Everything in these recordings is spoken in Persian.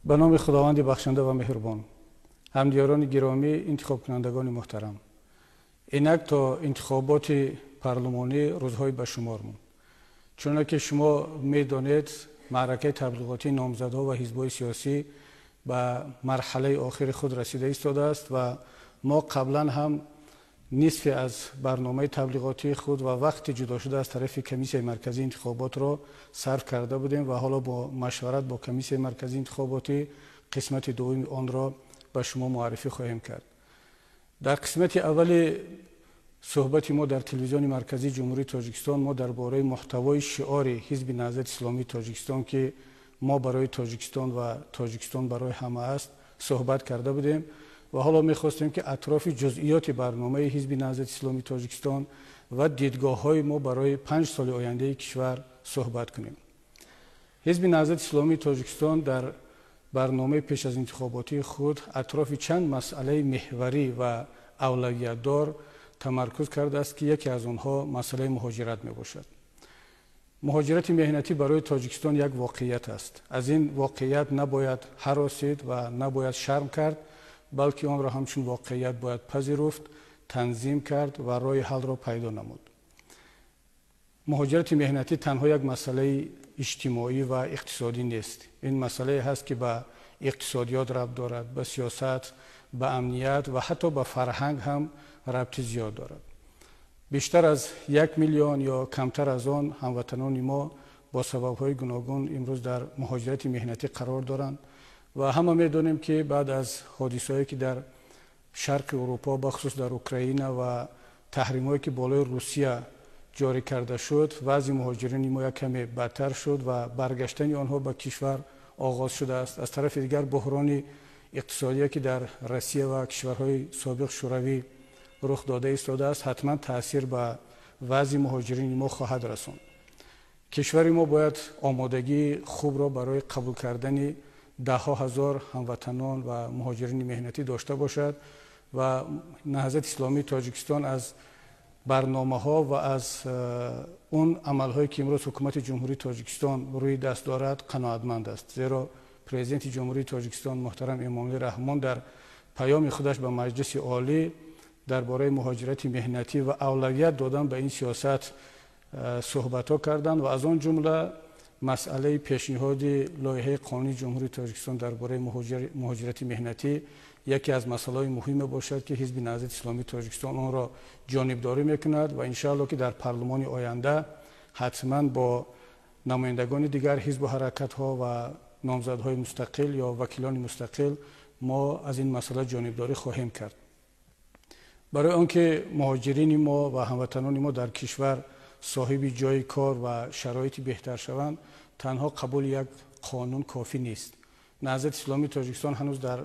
به نام خداوند بخشنده و مهربان. همدیاران گرامی، انتخاب کنندگان محترم، اینک تا انتخابات پارلمانی روزهای به شمار مون. چون که شما میدانید معرکه تبلیغاتی نامزدها و حزب‌های سیاسی به مرحله آخر خود رسیده ایستاده است و ما قبلا هم نصف از برنامه تبلیغاتی خود و وقت جدا شده از طرف کمیسیون مرکزی انتخابات را صرف کرده بودیم و حالا با مشورت با کمیسیون مرکزی انتخاباتی قسمت دوم آن را به شما معرفی خواهیم کرد. در قسمت اول صحبت ما در تلویزیون مرکزی جمهوری تاجیکستان ما درباره محتوای شعار حزب نهضت اسلامی تاجیکستان که ما برای تاجیکستان و تاجیکستان برای همه است صحبت کرده بودیم و حالا می‌خواستیم که اطراف جزئیات برنامه حزب نهضت اسلامی تاجیکستان و دیدگاه‌های ما برای 5 سال آینده کشور صحبت کنیم. حزب نهضت اسلامی تاجیکستان در برنامه پیش از انتخاباتی خود اطراف چند مسئله محوری و اولویت دار تمرکز کرده است که یکی از آنها مسئله مهاجرت میباشد. مهاجرت مهنتی برای تاجیکستان یک واقعیت است. از این واقعیت نباید هراسید و نباید شرم کرد، بلکه آن را همچون واقعیت باید پذیرفت، تنظیم کرد و راه حل را پیدا نمود. مهاجرت مهنتی تنها یک مسئله اجتماعی و اقتصادی نیست. این مسئله هست که به اقتصادیات ربط دارد، به سیاست، به امنیت و حتی به فرهنگ هم ربط زیاد دارد. بیشتر از 1 میلیون یا کمتر از آن هموطنان ما با سبب‌های گوناگون امروز در مهاجرت مهنتی قرار دارند و همه می‌دانیم که بعد از حادثه‌ای که در شرق اروپا بخصوص در اوکراین و تحریم‌هایی که بالای روسیه جاری کرده شد، وضع مهاجرین ما یک کمی بدتر شد و برگشتن آنها به کشور آغاز شده است. از طرف دیگر بحران اقتصادی که در روسیه و کشورهای سابق شوروی رخ داده ایستاده است حتما تاثیر به وضع مهاجرین ما خواهد رساند. کشور ما باید آمادگی خوب را برای قبول کردن ده‌ها هزار هموطنان و مهاجرین مهنتی داشته باشد و نهضت اسلامی تاجیکستان از برنامه‌ها و از اون عمل‌هایی که امروز حکومت جمهوری تاجیکستان روی دست دارد قناعتمند است، زیرا پرزیدنت جمهوری تاجیکستان محترم امامعلی رحمان در پیام خودش به مجلس عالی درباره مهاجرت مهنتی و اولویت دادن به این سیاست صحبت‌ها کردند و از آن جمله مسئله پیشنهاد لایحه قانونی جمهوری تاجیکستان درباره مهاجرت مهنتی یکی از مسائل مهم باشد که حزب نهضت اسلامی تاجیکستان آن را جانبداری میکند و انشاءالله که در پارلمان آینده حتما با نمایندگان دیگر حزب و حرکت‌ها و نامزدهای مستقل یا وکیلان مستقل ما از این مسئله جانبداری خواهیم کرد. برای آنکه مهاجرین ما و هموطنان ما در کشور صاحب جای کار و شرایط بهتر شوند، تنها قبول یک قانون کافی نیست. نهضت اسلامی تاجیکستان هنوز در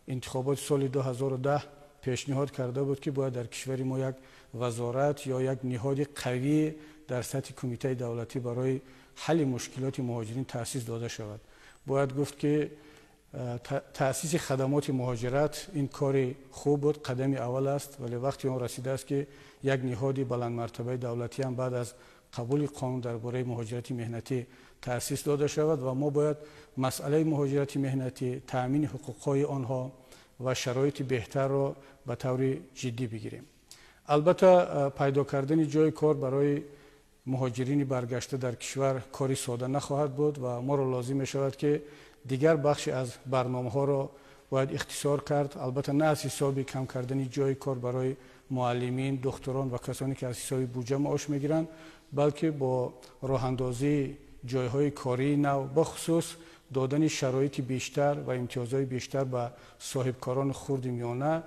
انتخابات سال 2010 پیشنهاد کرده بود که باید در کشور ما یک وزارت یا یک نهاد قوی در سطح کمیته دولتی برای حل مشکلات مهاجرین تأسیس داده شود. باید گفت که تأسیس خدمات مهاجرت این کار خوب بود، قدم اول است، ولی وقتی آن رسیده است که یک نهاد بلند مرتبه دولتی هم بعد از قبول قانون درباره مهاجرت مهنتی تأسیس داده شود و ما باید مسئله مهاجرت مهنتی، تأمین حقوقهای آنها و شرایط بهتر را به طور جدی بگیریم. البته پیدا کردن جای کار برای مهاجرین برگشته در کشور کاری ساده نخواهد بود و ما را لازم می شود که دیگر بخشی از برنامه‌ها را باید اختصار کرد، البته نه از حساب کم کردن جای کار برای معلمین، دکتران و کسانی که از حساب بودجه معاش میگیرند، بلکه با راه اندازی جایهای کاری نو، بخصوص دادن شرایط بیشتر و امتیازهای بیشتر به صاحبکاران خرد میانه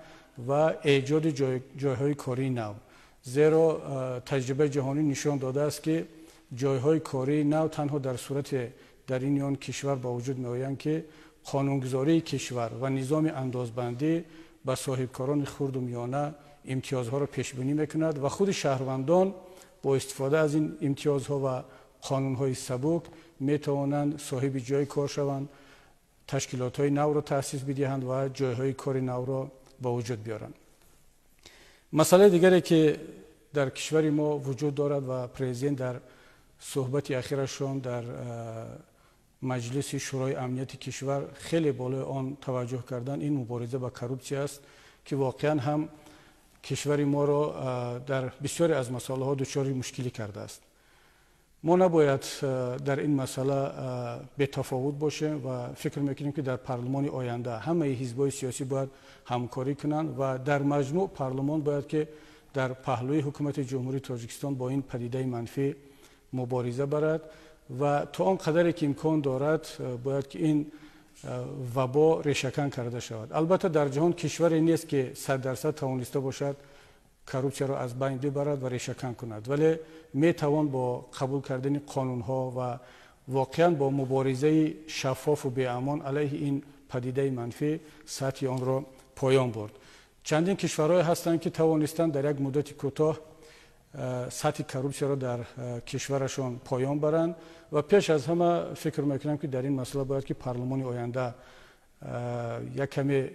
و ایجاد جایهای کاری نو، زیرا تجربه جهانی نشان داده است که جایهای کاری نو تنها در صورت در این آن کشور با وجود می‌آیند که قانونگذاری کشور و نظام اندازبندی به صاحبکاران خرد و میانه امتیازها را پیش بینی میکند و خود شهروندان با استفاده از این امتیازها و قانونهای سبک میتوانند صاحب جای کار شوند، تشکیلات‌های نو را تأسیس بدهند و جایهای کار نو را به وجود بیارند. مسئله دیگری که در کشور ما وجود دارد و پرزیدنت در صحبت اخیرشان در مجلس شورای امنیت کشور خیلی بالای آن توجه کردن این مبارزه با کروپسیا است که واقعا هم کشور ما را در بسیاری از مسائل ها دچار مشکلی کرده است. ما نباید در این مسئله بی‌تفاوت باشیم و فکر میکنیم که در پارلمان آینده همه حزب‌های سیاسی باید همکاری کنند و در مجموع پارلمان باید که در پهلوی حکومت جمهوری تاجیکستان با این پدیده منفی مبارزه برد و تا آنقدر که امکان دارد باید که این وبا ریشه‌کن کرده شود. البته در جهان کشوری نیست که 100% توانسته باشد کروپسیا را از بین ببرد و ریشه‌کن کند، ولی میتوان با قبول کردن قانون‌ها و واقعا با مبارزه شفاف و بی‌امان علیه این پدیده منفی سطح آن را پایان برد. چندین کشورهای هستند که توانستند در یک مدت کوتاه سطح کروپسیا را در کشورشان پایان برند و پیش از همه فکر میکنم که در این مسئله باید که پارلمان آینده یک کمی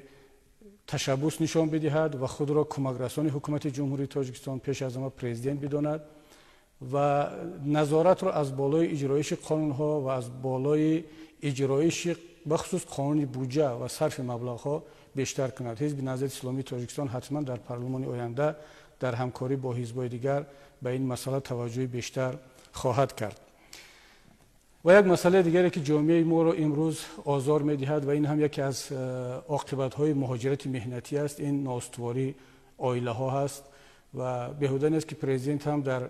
تشبث نشان بدهد و خود را کمک رسان حکومت جمهوری تاجیکستان پیش از همه پرزیدنت بداند و نظارت را از بالای اجرایش قانون ها و از بالای اجرایش بخصوص قانون بودجه و صرف مبلغ ها بیشتر کند. حزب نهضت اسلامی تاجیکستان حتما در پارلمان آینده در همکاری با حزب‌های دیگر به این مسئله توجه بیشتر خواهد کرد. و یک مسئله دیگری که جامعه ما را امروز آزار می‌دهد و این هم یکی از عاقبت‌های مهاجرت مهنتی است، این نااستواری عائله‌ها هست و بیهوده نیست که پرزیدنت هم در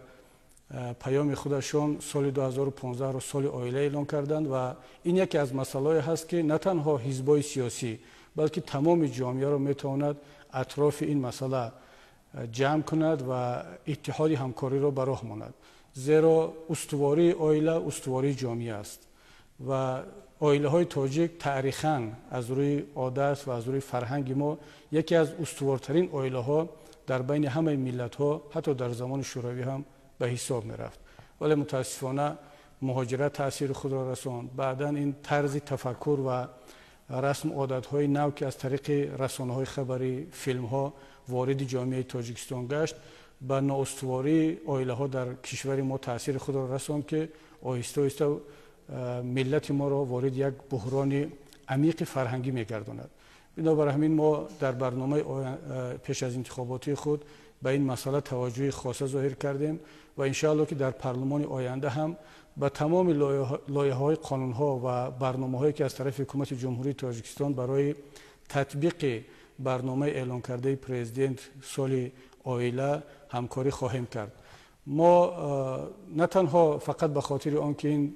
پیام خودشان سال 2015 را سال عائله اعلام کردند و این یکی از مسائلی هست که نه تنها حزب‌های سیاسی بلکه تمام جامعه را می‌تواند اطراف این مسئله جمع کند و اتحاد همکاری را به راه ماند، زیرا استواری عائله استواری جامعه است و عائله های تاجیک تاریخاً از روی عادت و از روی فرهنگ ما یکی از استوارترین عائله ها در بین همه ملت ها حتی در زمان شوروی هم به حساب می رفت، ولی متاسفانه مهاجرت تاثیر خود را رساند. بعداً این طرز تفکر و رسم عادت های نو که از طریق رسانه های خبری فیلم ها وارد جامعه تاجیکستان گشت به نااستواری عائله ها در کشور ما تاثیر خود را رساند که آهسته آهسته ملت ما را وارد یک بحران عمیق فرهنگی میگرداند. بنابراین همین ما در برنامه پیش از انتخاباتی خود به این مسئله توجه خاصه ظاهر کردیم و انشاءالله که در پارلمان آینده هم به تمام لایحه‌های قانون‌ها و برنامه‌هایی که از طرف حکومت جمهوری تاجیکستان برای تطبیق برنامه اعلان کرده پرزیدنت سال عائله همکاری خواهیم کرد. ما نه تنها فقط به خاطر آنکه این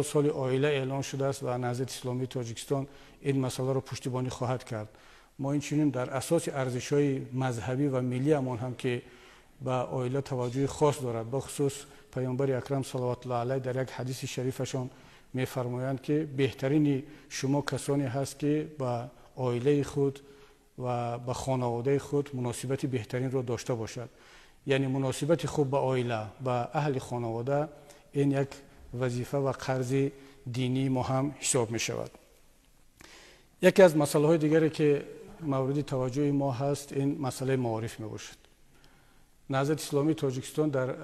سال عائله اعلان شده است و نهضت اسلامی تاجیکستان این مسئله را پشتیبانی خواهد کرد، ما این چنین در اساس ارزش‌های مذهبی و ملی امان هم که به عائله توجه خاص دارد، بخصوص پیامبر اکرم صلوات الله علیه در یک حدیث شریفشان می‌فرمایند که بهترین شما کسانی هست که به عائله خود و به خانواده خود مناسبت بهترین را داشته باشد. یعنی مناسبت خوب به عائله، به اهل خانواده، این یک وظیفه و قرض دینی ما هم حساب می شود. یکی از مسائل های دیگری که مورد توجه ما هست این مسئله معارف می باشد. نهضت اسلامی تاجیکستان در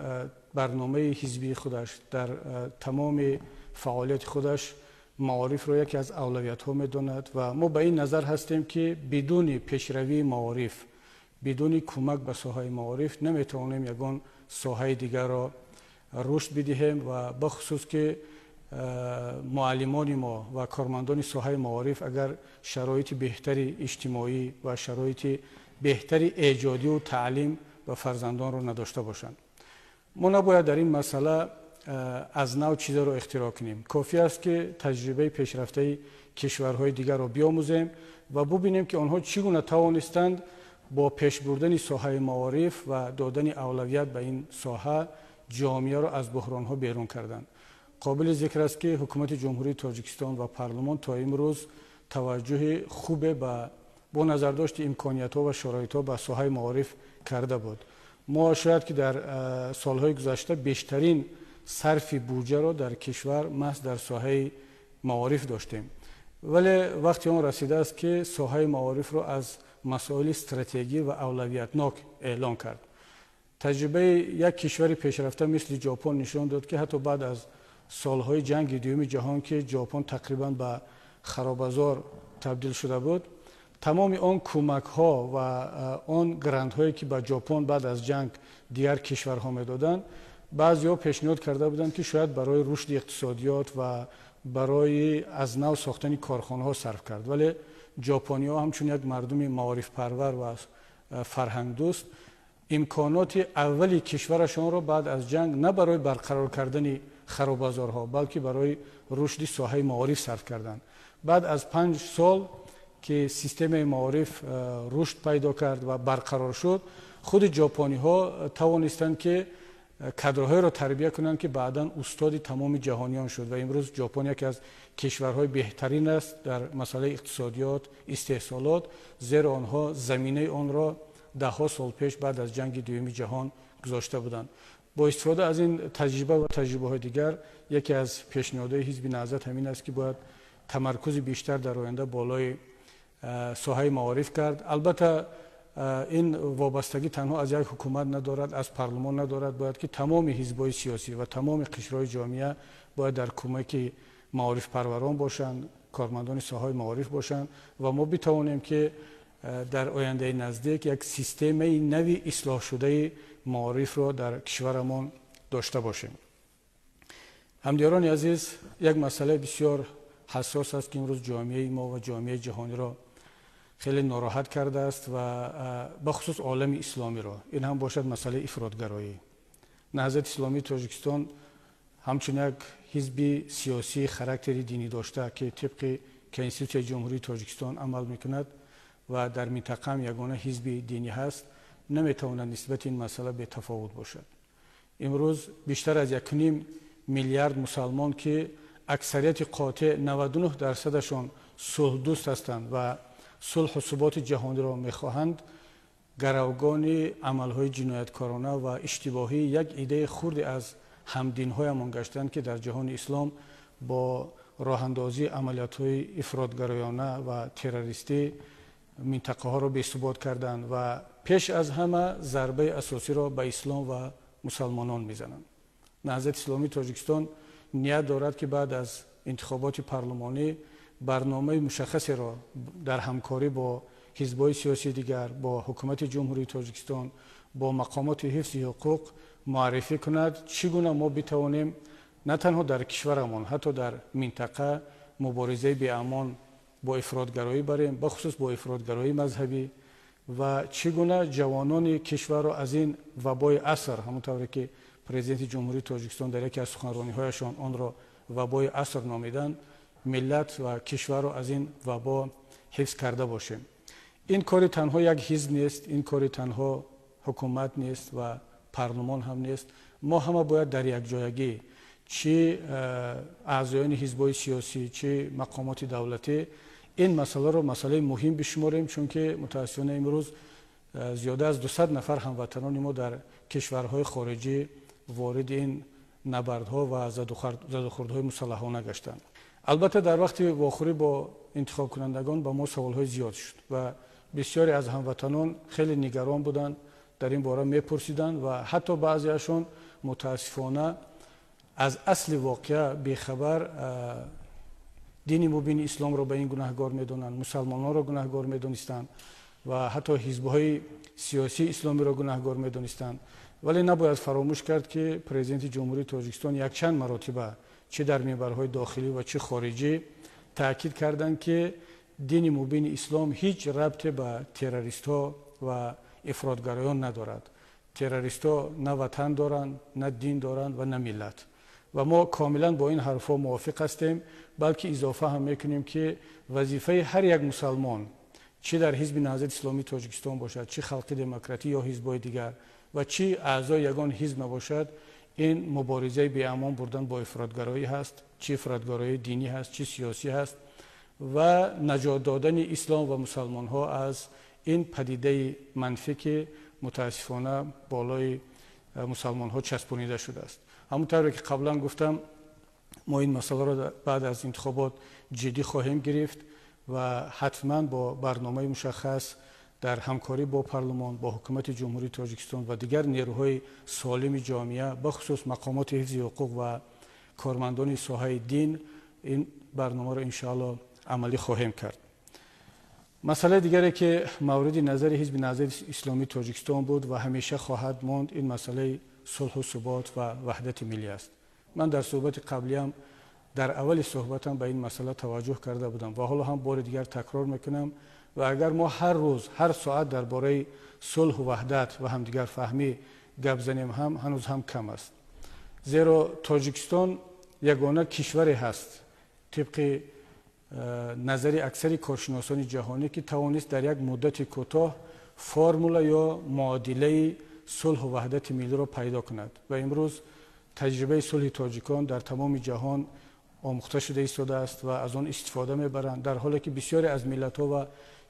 برنامه حزبی خودش، در تمام فعالیت خودش معارف را یکی از اولویت ها می داند و ما به این نظر هستیم که بدون پیشروی معارف، بدون کمک به ساحه معارف نمیتوانیم یگان ساحه دیگر را رشد بدهیم و بخصوص که معلمان ما و کارمندان ساحه معارف اگر شرایط بهتری اجتماعی و شرایط بهتری ایجادی و تعلیم و فرزندان را نداشته باشند. ما نباید در این مسئله از نو چیزا را اختراع کنیم. کافی است که تجربه پیشرفته کشورهای دیگر را بیاموزیم و ببینیم که آنها چگونه توانستند با پیش بردن ساحه معارف و دادن اولویت به این ساحه جامعه را از بحران‌ها بیرون کردند. قابل ذکر است که حکومت جمهوری تاجیکستان و پارلمان تا امروز توجه خوب با نظر داشت امکانیت‌ها و شرایط‌ها به ساحه معارف کرده بود. ما شاید که در سالهای گذشته بیشترین صرف بودجه را در کشور محض در ساحه معارف داشتیم، ولی وقتی آن رسیده است که ساحه معارف را از مسائل استراتژی و اولویتناک اعلان کرد. تجربه یک کشور پیشرفته مثل ژاپن نشان داد که حتی بعد از سالهای جنگ دوم جهان که ژاپن تقریبا به خرابازار تبدیل شده بود، تمام آن کمک ها و آن گرانت هایی که به ژاپن بعد از جنگ دیگر کشورها میدادند، بعضی‌ها پیشنهاد کرده بودند که شاید برای رشد اقتصادیات و برای از نو ساختن کارخانه ها صرف کرد. ولی ژاپنی ها همچون یک مردم معارف پرور و فرهنگ دوست، امکانات اولی کشورشان را بعد از جنگ نه برای برقرار کردن خرابازارها بلکه برای رشد ساحه معارف صرف کردند. بعد از 5 سال که سیستم معارف رشد پیدا کرد و برقرار شد، خود ژاپنی ها توانستند که کادرهای را تربیت کنند که بعداً استاد تمام جهانیان شد و امروز ژاپن یکی از کشورهای بهترین است در مسئله اقتصادیات، استحصالات، زیرا آنها زمینه آن را دهها سال پیش بعد از جنگ دوم جهان گذاشته بودند. با استفاده از این تجربه و تجربه های دیگر، یکی از پیشنهادهای حزب نهضت همین است که باید تمرکز بیشتر در آینده بالای ساحه معارف کرد. البته این وابستگی تنها از یک حکومت ندارد، از پارلمان ندارد، باید که تمام حزب‌های سیاسی و تمام قشرهای جامعه باید در کمک معارف پروران باشند، کارمندان ساحه معارف باشند و ما بتوانیم که در آینده نزدیک یک سیستم نوی اصلاح شده معارف را در کشورمان داشته باشیم. همدیران عزیز، یک مسئله بسیار حساس است که امروز جامعه ما و جامعه جهانی را خیلی ناراحت کرده است و بخصوص عالم اسلامی را، این هم باشد مسئله افراطگرایی. نهضت اسلامی تاجیکستان همچون یک حزب سیاسی خاراکتر دینی داشته که طبق کنستیتوسیون جمهوری تاجیکستان عمل میکند و در منطقه هم یگانه حزب دینی هست، نمیتواند نسبت این مسئله به تفاوت باشد. امروز بیشتر از 1.5 میلیارد مسلمان که اکثریت قاطع 99% صلح دوست هستند و صلح و ثبات جهانی را میخواهند، گروگان عملهای جنایتکارانه و اشتباهی یک ایده خرد از همدین‌هایمان گشتند که در جهان اسلام با راه اندازی عملیات‌های افراطگرایانه و تروریستی منطقه ها را بی‌ثبات کردند و پیش از همه ضربه اساسی را به اسلام و مسلمانان میزنند. نهضت اسلامی تاجیکستان نیت دارد که بعد از انتخابات پارلمانی برنامه مشخصی را در همکاری با حزب‌های سیاسی دیگر، با حکومت جمهوری تاجیکستان، با مقامات حفظ حقوق معرفی کند چگونه ما بتوانیم نه تنها در کشورمان حتی در منطقه مبارزه به امان با افراطگرایی بریم، بخصوص با افراطگرایی مذهبی، و چگونه جوانان کشور را از این وبای عصر، همونطوری که پرزیدنت جمهوری تاجیکستان در یکی از سخنرانی‌هایشان آن را وبای عصر نامیدند، ملت و کشور را از این وبا حفظ کرده باشیم. این کاری تنها یک حزب نیست، این کاری تنها حکومت نیست و پارلمان هم نیست. ما همه باید در یک جایگی، چه اعضایان حزب‌های سیاسی چه مقامات دولتی، این مسئله را مسئله مهم بشماریم، چون که متاسفانه امروز زیاده از 200 نفر هموطنان ما در کشورهای خارجی وارد این نبردها و زدوخوردهای مسلحانه گشتند. البته در وقت واخوری با انتخاب کنندگان با ما سوالهای زیاد شد و بسیاری از هموطنان خیلی نگران بودند، در این باره میپرسیدند و حتی بعضیشان متاسفانه از اصل واقعه بیخبر دین مبین اسلام را به این گناهگار میدونند، مسلمانان را گناهگار میدونستند و حتی حزب‌های سیاسی اسلامی را گناهگار میدونستند. ولی نباید فراموش کرد که پرزیدنت جمهوری تاجیکستان یک چند مرتبه چه در منبرهای داخلی و چه خارجی تاکید کردند که دین مبین اسلام هیچ ربطی به تروریست‌ها و افراطگرایان ندارد. تروریست‌ها نه وطن دارند، نه دین دارند و نه ملت. و ما کاملا با این حرفا موافق هستیم، بلکه اضافه هم میکنیم که وظیفه هر یک مسلمان، چه در حزب نهضت اسلامی تاجیکستان باشد، چه خلق دموکراتی یا حزب‌های دیگر و چه اعضای یگان حزب نباشد، این مبارزه به امان بردن با افراطگرایی هست، چه افراطگرایی دینی هست چه سیاسی هست، و نجات دادن اسلام و مسلمان ها از این پدیده منفی که متاسفانه بالای مسلمان ها چسبانیده شده است. همونطور که قبلا گفتم، ما این مسئله را بعد از انتخابات جدی خواهیم گرفت و حتما با برنامه مشخص در همکاری با پارلمان، با حکومت جمهوری تاجیکستان و دیگر نیروهای سالم جامعه، بخصوص مقامات حفظ حقوق و کارمندان ساحه دین این برنامه را انشاءالله عملی خواهیم کرد. مسئله دیگری که مورد نظر حزب نهضت اسلامی تاجیکستان بود و همیشه خواهد ماند این مسئله صلح و ثبات و وحدت ملی است. من در صحبت قبلی هم در اول صحبتم به این مسئله توجه کرده بودم و حالا هم بار دیگر تکرار میکنم و اگر ما هر روز هر ساعت درباره صلح و وحدت و همدیگر فهمی گپ زنیم هم هنوز هم کم است. زیرا تاجیکستان یگانه کشوری هست طبق نظر اکثر کارشناسان جهانی که توانست در یک مدت کوتاه فرمول یا معادله صلح و وحدت ملی را پیدا کند و امروز تجربه صلح تاجیکان در تمام جهان آموخته شده ایستاده است و از آن استفاده میبرند، در حالی که بسیاری از ملت‌ها و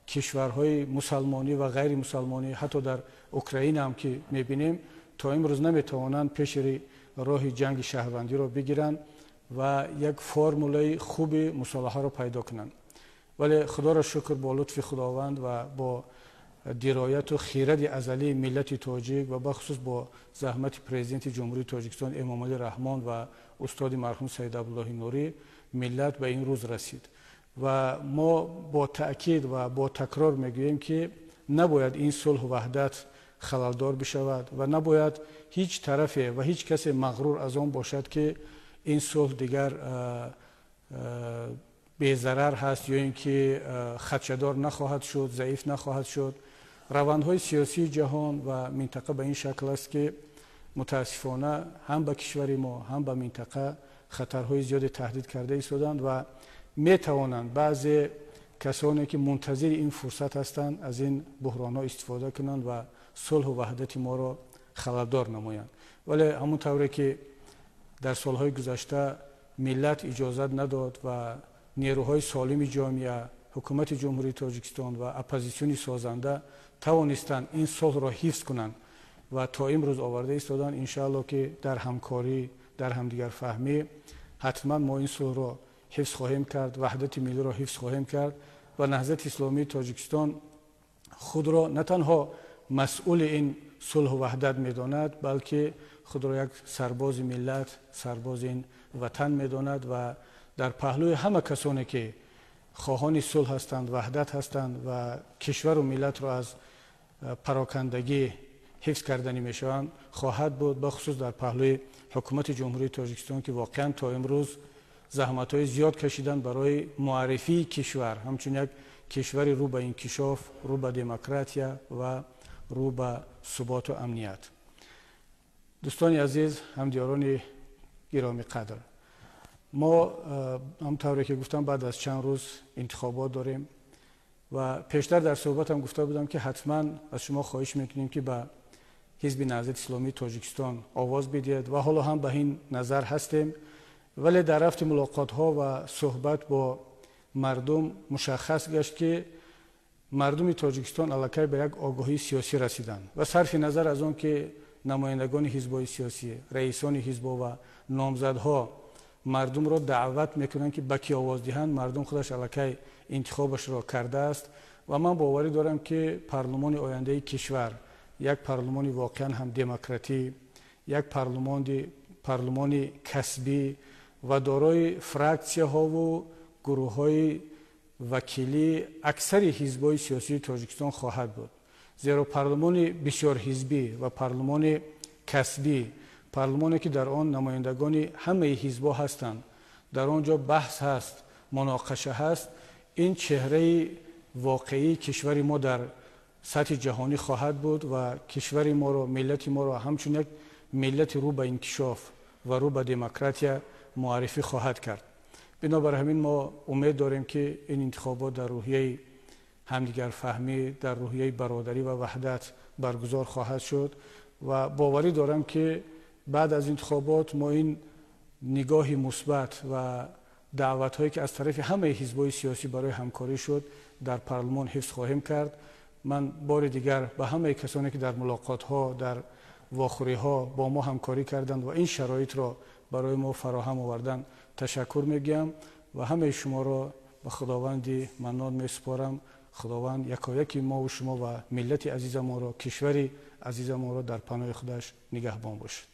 کشورهای مسلمانی و غیر مسلمانی حتی در اوکراین هم که میبینیم تا امروز نمیتوانند پیش راه جنگ شهروندی را بگیرند و یک فرموله خوب مصالحه را پیدا کنند. ولی خدا را شکر با لطف خداوند و با درایت و خیرت ازلی ملت تاجیک و بخصوص با زحمت پرزیدنت جمهوری تاجیکستان امامعلی رحمان و استاد مرحوم سید عبدالله نوری ملت به این روز رسید و ما با تأکید و با تکرار میگوییم که نباید این صلح و وحدت خللدار بشود و نباید هیچ طرف و هیچ کس مغرور از آن باشد که این صلح دیگر بی‌ضرر هست یا اینکه خدشه‌دار نخواهد شد، ضعیف نخواهد شد. روندهای سیاسی جهان و منطقه به این شکل است که متاسفانه هم به کشور ما هم به منطقه خطرهای زیاد تهدید کرده ایستادند و می توانند بعضی کسانی که منتظر این فرصت هستند از این بحران‌ها استفاده کنند و صلح و وحدت ما را خلل‌دار نمایند. ولی همونطوری که در سالهای گذشته ملت اجازت نداد و نیروهای سالم جامعه، حکومت جمهوری تاجیکستان و اپوزیسیون سازنده توانستند این صلح را حفظ کنند و تا امروز آورده ایستادند. انشاءالله که در همکاری در همدیگر فهمی حتما ما این صلح را حفظ خواهیم کرد، وحدت ملی را حفظ خواهیم کرد و نهضت اسلامی تاجیکستان خود را نه تنها مسئول این صلح و وحدت میداند بلکه خود را یک سرباز ملت، سرباز این وطن میداند و در پهلوی همه کسانی که خواهان صلح هستند، وحدت هستند و کشور و ملت را از پراکندگی حفظ کردنی میشوند خواهد بود، بخصوص در پهلوی حکومت جمهوری تاجیکستان که واقعا تا امروز زحمت‌های زیاد کشیدند برای معرفی کشور همچون یک کشوری رو به انکشاف، رو به دموکراسی و رو به ثبات و امنیت. دوستان عزیز، همدیاران گرامی قدر، ما همونطوری که گفتم بعد از چند روز انتخابات داریم و پیشتر در صحبتم گفته بودم که حتما از شما خواهش میکنیم که به حزب نهضت اسلامی تاجیکستان آواز بدید و حالا هم به این نظر هستیم. ولی در رفت ملاقات ها و صحبت با مردم مشخص گشت که مردم تاجیکستان الکی به یک آگاهی سیاسی رسیدند و صرف نظر از آن که نمایندگان حزب‌های سیاسی، رئیسان حزب‌ها و نامزدها مردم را دعوت میکنند که به کی آواز دهند، مردم خودش الکی انتخابش را کرده است و من باوری دارم که پارلمان آینده کشور یک پارلمان واقعا هم دموکراتی، یک پارلمان کسبی و دارای فراکسیه ها و گروه های وکیلی اکثر حزب‌های سیاسی تاجیکستان خواهد بود. زیرا پارلمان بسیار حزبی و پارلمان کسبی، پارلمانی که در آن نمایندگان همه حزب‌ها هستند، در آنجا بحث هست، مناقشه هست، این چهره واقعی کشور ما در سطح جهانی خواهد بود و کشور ما را، ملت ما را همچون یک ملت رو به انکشاف و رو به دموکراسی معرفی خواهد کرد. بنابر همین ما امید داریم که این انتخابات در روحیه همدیگر فهمی، در روحیه برادری و وحدت برگزار خواهد شد و باوری دارم که بعد از انتخابات ما این نگاه مثبت و دعوت هایی که از طرف همه حزب‌های سیاسی برای همکاری شد در پارلمان حفظ خواهیم کرد. من بار دیگر به همه کسانی که در ملاقات ها، در واخوری ها با ما همکاری کردند و این شرایط را برای ما فراهم آوردن تشکر میگم و همه شما را به خداوند منان میسپارم. خداوند یکایک ما و شما و ملت عزیز ما را، کشور عزیز ما را در پناه خودش نگهبان باشد.